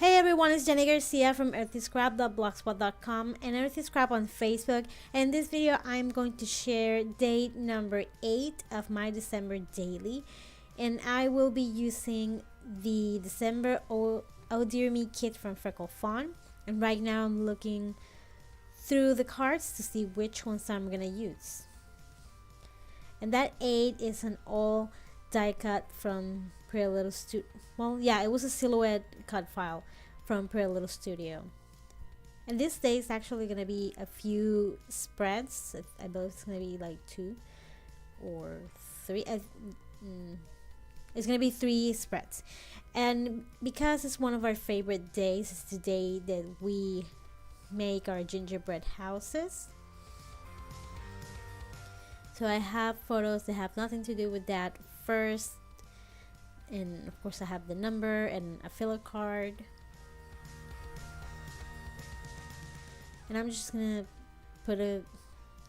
Hey everyone, it's Jenny Garcia from earthyscrap.blogspot.com and earthyscrap on Facebook. And in this video, I'm going to share date number 8 of my December daily. And I will be using the December Oh Dear Me kit from Freckled Fawn. And right now I'm looking through the cards to see which ones I'm going to use. And that 8 is an all die cut from Pretty Little Studio. Well, yeah, it was a silhouette cut file from Pretty Little Studio. And this day is actually going to be a few spreads. I believe it's going to be like 2 or 3. It's going to be 3 spreads. And because it's one of our favorite days, it's the day that we make our gingerbread houses. So I have photos that have nothing to do with that first. And of course I have the number and a filler card. And I'm just gonna put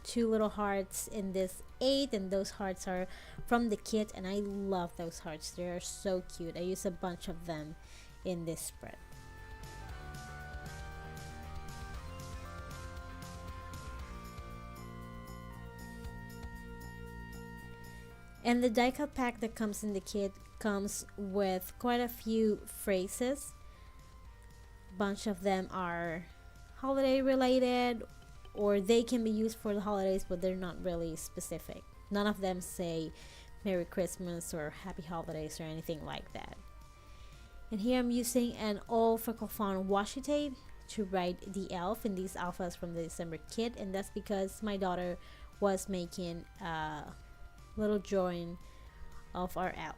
2 little hearts in this 8, and those hearts are from the kit, and I love those hearts. They are so cute. I use a bunch of them in this spread. And the die cut pack that comes in the kit comes with quite a few phrases. A bunch of them are holiday related, or they can be used for the holidays, but they're not really specific. None of them say Merry Christmas or Happy Holidays or anything like that. And here I'm using an all Freckled Fawn washi tape to write the elf in these alphas from the December kit, and that's because my daughter was making a little drawing of our elf.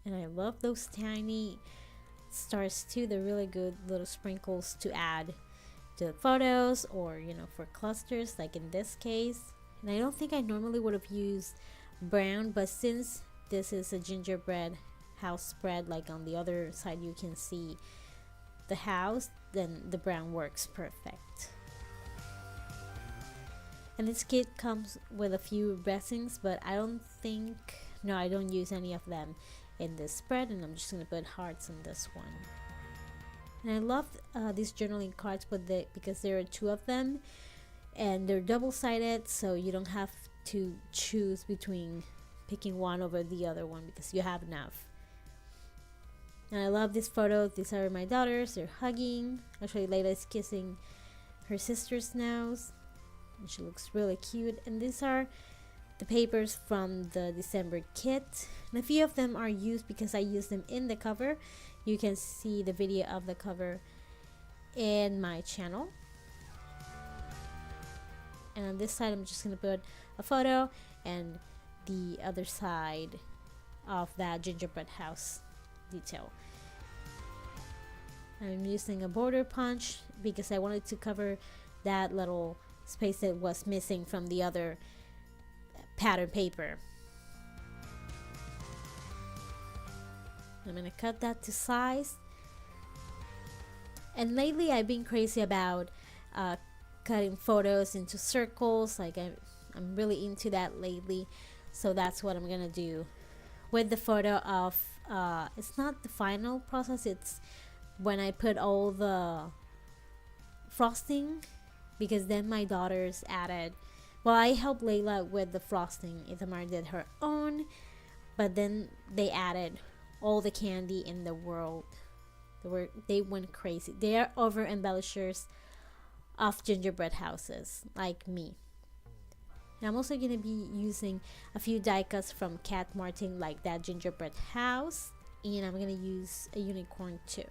And I love those tiny stars too. They're really good little sprinkles to add to the photos, or for clusters like in this case. And I don't think I normally would have used brown, but since this is a gingerbread house spread, like on the other side you can see the house, then the brown works perfect. And this kit comes with a few resins, but I don't use any of them in this spread, and I'm just gonna put hearts on this one. And I love these journaling cards because there are 2 of them, and they're double-sided, so you don't have to choose between picking one over the other one because you have enough. And I love this photo. These are my daughters. They're hugging. Actually, Layla is kissing her sister's nose, and she looks really cute. And these are the papers from the December kit, and a few of them are used because I use them in the cover. You can see the video of the cover in my channel. And on this side I'm just gonna put a photo, and the other side of that gingerbread house detail. I'm using a border punch because I wanted to cover that little space that was missing from the other pattern paper. I'm gonna cut that to size. And lately I've been crazy about cutting photos into circles. Like I'm really into that lately, so that's what I'm gonna do with the photo of it's not the final process, it's when I put all the frosting, because then my daughters added, well, I helped Layla with the frosting. Ithamar did her own, but then they added all the candy in the world. They went crazy. They are over embellishers of gingerbread houses like me. And I'm also going to be using a few die cuts from Cat Martin, like that gingerbread house, and I'm going to use a unicorn too.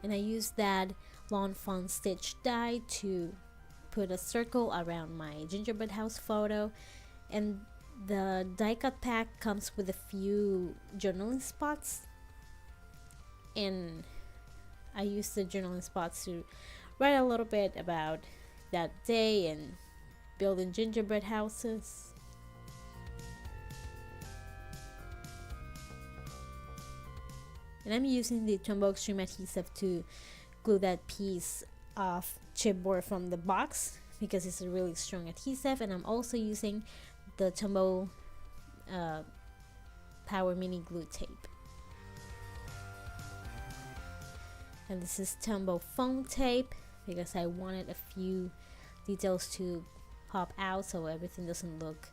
And I used that Lawn Fawn stitch die to put a circle around my gingerbread house photo. And the die cut pack comes with a few journaling spots, and I used the journaling spots to write a little bit about that day and building gingerbread houses. And I'm using the Tombow Extreme adhesive to glue that piece of chipboard from the box because it's a really strong adhesive, and I'm also using the Tombow Power Mini Glue Tape. And this is Tombow foam tape because I wanted a few details to pop out so everything doesn't look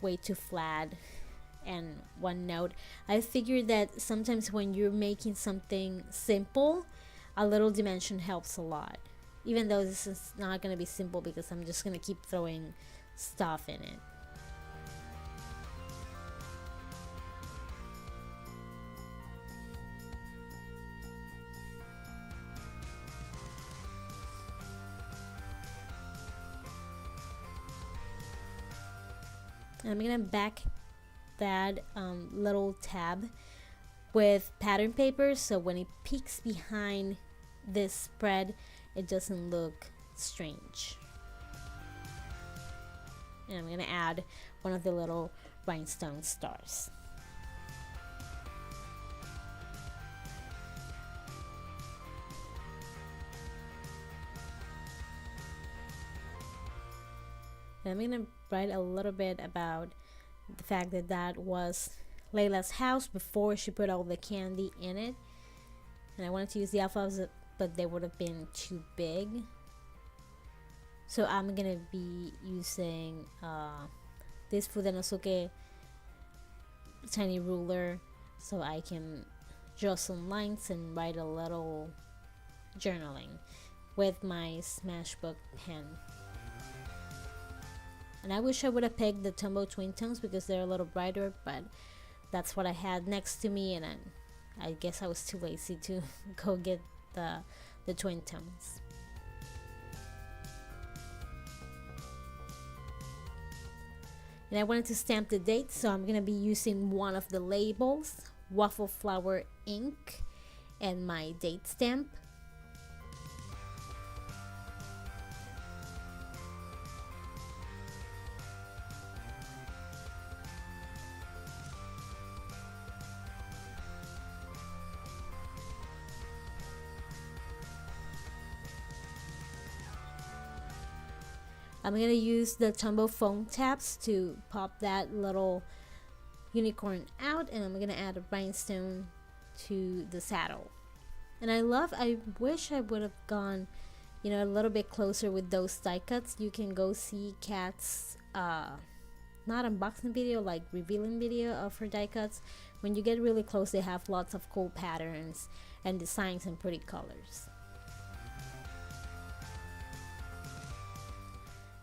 way too flat and one note. I figured that sometimes when you're making something simple, a little dimension helps a lot, even though this is not going to be simple because I'm just going to keep throwing stuff in it. I'm gonna back that little tab with pattern paper so when it peeks behind this spread it doesn't look strange. And I'm gonna add one of the little rhinestone stars. And I'm gonna write a little bit about the fact that that was Layla's house before she put all the candy in it, and I wanted to use the alphabets but they would have been too big, so I'm gonna be using this Fudenosuke tiny ruler so I can draw some lines and write a little journaling with my Smashbook pen. And I wish I would have picked the Tombow Twin Tones because they're a little brighter, but that's what I had next to me, and I guess I was too lazy to go get the Twin Tones. And I wanted to stamp the date, so I'm going to be using one of the labels, Waffle Flower ink, and my date stamp. I'm going to use the Tombow foam tabs to pop that little unicorn out, and I'm going to add a rhinestone to the saddle. And I wish I would have gone, a little bit closer with those die cuts. You can go see Kat's not unboxing video, like revealing video of her die cuts. When you get really close, they have lots of cool patterns and designs and pretty colors.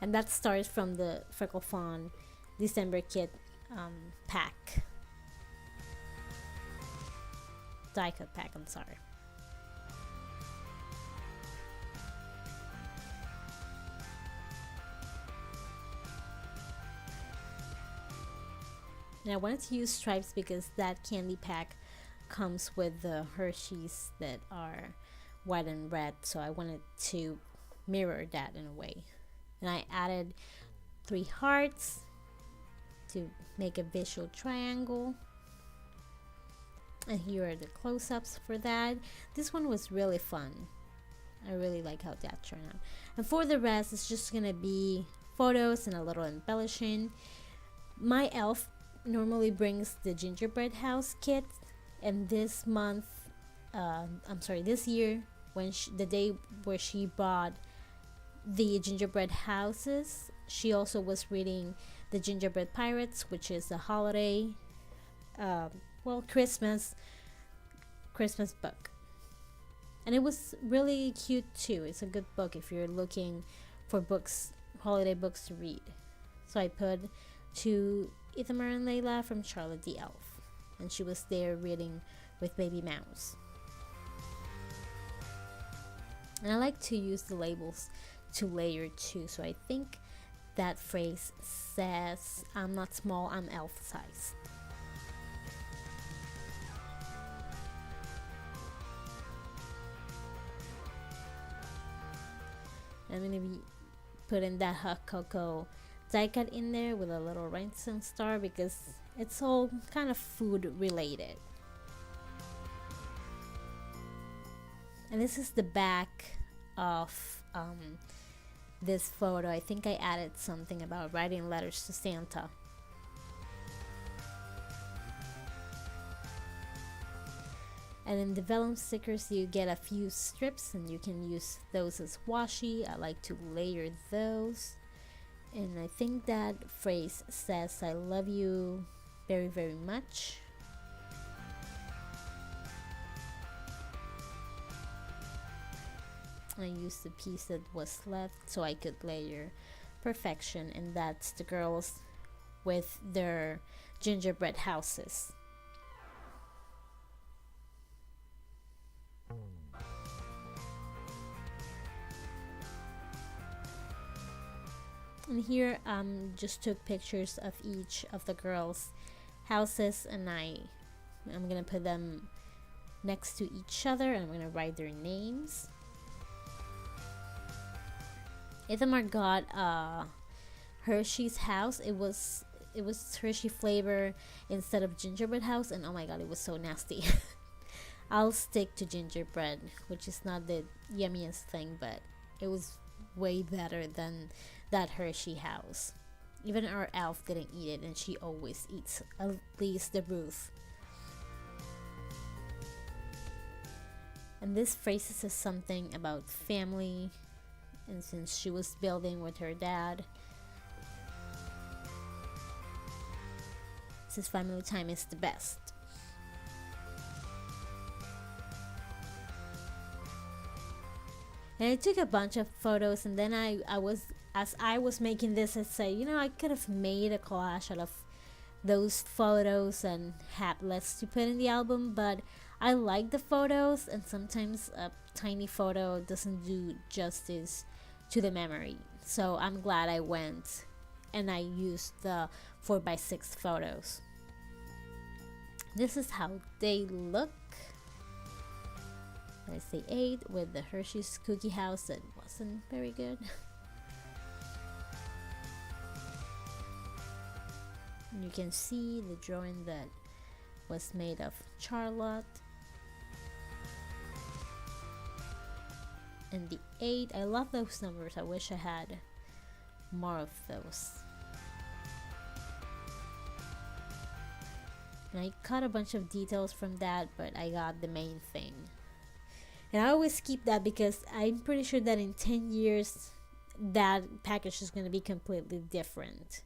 And that starts from the Freckled Fawn December kit pack. Die cut pack, I'm sorry. And I wanted to use stripes because that candy pack comes with the Hershey's that are white and red, so I wanted to mirror that in a way. And I added 3 hearts to make a visual triangle. And here are the close-ups for that. This one was really fun. I really like how that turned out. And for the rest, it's just gonna be photos and a little embellishing. My elf normally brings the Gingerbread House kit, and this year, when the day where she bought the gingerbread houses, she also was reading the Gingerbread Pirates, which is a holiday Christmas book, and it was really cute too. It's a good book if you're looking for holiday books to read. So I put to Ithamar and Layla from Charlotte the Elf, and she was there reading with Baby Mouse. And I like to use the labels to layer too, so I think that phrase says, "I'm not small, I'm elf sized." I'm gonna be putting that hot cocoa die cut in there with a little rhinestone star because it's all kind of food related. And this is the back of this photo. I think I added something about writing letters to Santa. And in the vellum stickers you get a few strips and you can use those as washi. I like to layer those. And I think that phrase says I love you very, very much. I used the piece that was left so I could layer perfection, and that's the girls with their gingerbread houses. And here just took pictures of each of the girls' houses, and I'm gonna put them next to each other and I'm gonna write their names. Ithamar got Hershey's house. It was Hershey flavor instead of gingerbread house, and oh my god, it was so nasty. I'll stick to gingerbread, which is not the yummiest thing, but it was way better than that Hershey house. Even our elf didn't eat it, and she always eats at least the roof. And this phrase says something about family, and since she was building with her dad, it says family time is the best. And I took a bunch of photos, and then as I was making this, I say, you know, I could have made a collage out of those photos and had less to put in the album, but I like the photos, and sometimes a tiny photo doesn't do justice to the memory. So I'm glad I went and I used the 4x6 photos. This is how they look. I say 8 with the Hershey's cookie house that wasn't very good. And you can see the drawing that was made of Charlotte. And the 8, I love those numbers. I wish I had more of those. And I cut a bunch of details from that, but I got the main thing. And I always keep that because I'm pretty sure that in 10 years that package is going to be completely different.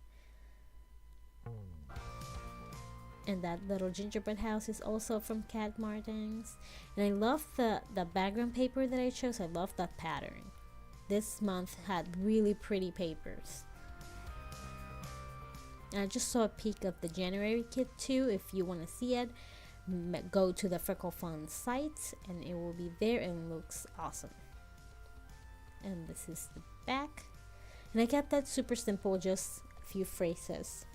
And that little gingerbread house is also from Cat Martins. And I love the background paper that I chose. I love that pattern. This month had really pretty papers. And I just saw a peek of the January kit too. If you want to see it, go to the Freckled Fawn site and it will be there and looks awesome. And this is the back. And I kept that super simple, just a few phrases.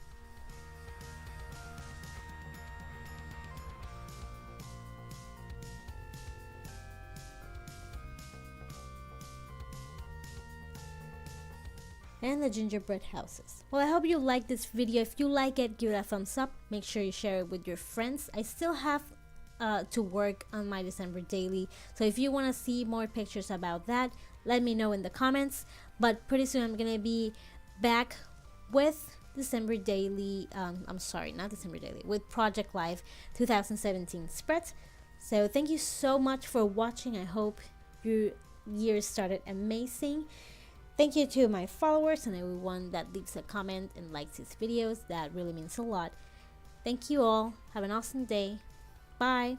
And the gingerbread houses. Well, I hope you like this video. If you like it, give it a thumbs up. Make sure you share it with your friends. I still have to work on my December daily, so if you want to see more pictures about that, let me know in the comments. But pretty soon I'm gonna be back with December daily. I'm sorry, not December daily, with Project Live 2017 spreads. So thank you so much for watching. I hope your year started amazing. Thank you to my followers and everyone that leaves a comment and likes these videos. That really means a lot. Thank you all. Have an awesome day. Bye.